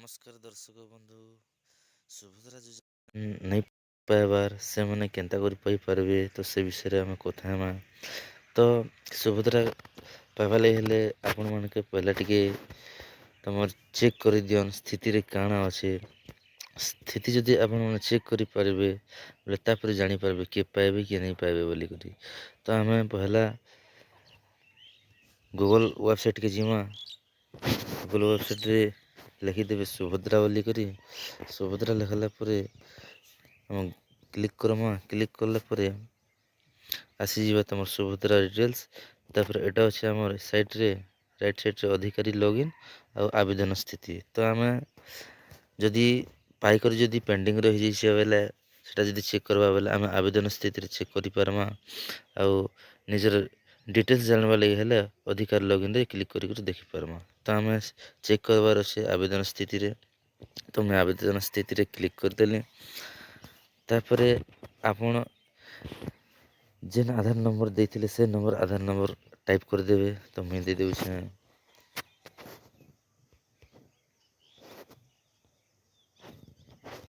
ନମସ୍କାର ଦର୍ଶକ ବନ୍ଧୁ। ସୁଭଦ୍ରା ଯୋଜନା ନାଇଁ ପାଇବାର୍ ସେମାନେ କେନ୍ତା କରି ପାଇପାରିବେ, ତ ସେ ବିଷୟରେ ଆମେ କଥା ହେମା। ତ ସୁଭଦ୍ରା ପାଇବାର୍ ଲାଗି ହେଲେ ଆପଣମାନ୍କେ ପହେଲା ଟିକେ ତମର୍ ଚେକ୍ କରିଦିଅନ୍ ସ୍ଥିତିରେ କାଣା ଅଛେ। ସ୍ଥିତି ଯଦି ଆପଣମାନେ ଚେକ୍ କରିପାରିବେ ବେଲେ ତାପରେ ଜାଣିପାରିବେ କିଏ ପାଇବେ କିଏ ନାଇଁ ପାଇବେ ବୋଲିକରି। ତ ଆମେ ପହେଲା ଗୁଗଲ୍ ୱେବସାଇଟ୍କେ ଯିମା। ଗୁଗଲ୍ ୱେବସାଇଟ୍ରେ ଲେଖିଦେବେ ସୁଭଦ୍ରା ବୋଲିକରି। ସୁଭଦ୍ରା ଲେଖ୍ଲା ପରେ ଆମେ କ୍ଲିକ୍ କର୍ମା। କ୍ଲିକ୍ କଲା ପରେ ଆସିଯିବା ତମର୍ ସୁଭଦ୍ରା ଡିଟେଲ୍ସ। ତାପରେ ଏଟା ଅଛି ଆମର୍ ସାଇଟ୍ରେ ରାଇଟ୍ ସାଇଟ୍ରେ ଅଧିକାରୀ ଲଗ୍ଇନ୍ ଆଉ ଆବେଦନ ସ୍ଥିତି। ତ ଆମେ ଯଦି ପାଇକରି ଯଦି ପେଣ୍ଡିଙ୍ଗ୍ ରହିଯାଇଛେ ବେଲେ ସେଟା ଯଦି ଚେକ୍ କର୍ବା ବେଲେ ଆମେ ଆବେଦନ ସ୍ଥିତିରେ ଚେକ୍ କରିପାର୍ମା। ଆଉ ନିଜର୍ ଡିଟେଲ୍ସ ଜାଣ୍ବାର୍ ଲାଗି ହେଲେ ଅଧିକାରୀ ଲଗ୍ଇନ୍ରେ କ୍ଲିକ୍ କରିକରି ଦେଖିପାର୍ମା। ତ ଆମେ ଚେକ୍ କର୍ବାର୍ ଅଛେ ଆବେଦନ ସ୍ଥିତିରେ। ତ ମୁଇଁ ଆବେଦନ ସ୍ଥିତିରେ କ୍ଲିକ୍ କରିଦେଲି। ତାପରେ ଆପଣ ଯେନ୍ ଆଧାର୍ ନମ୍ବର୍ ଦେଇଥିଲେ ସେ ନମ୍ବର୍ ଆଧାର୍ ନମ୍ବର୍ ଟାଇପ୍ କରିଦେବେ। ତ ମୁଇଁ ଦେଇ ଦେଉଛେଁ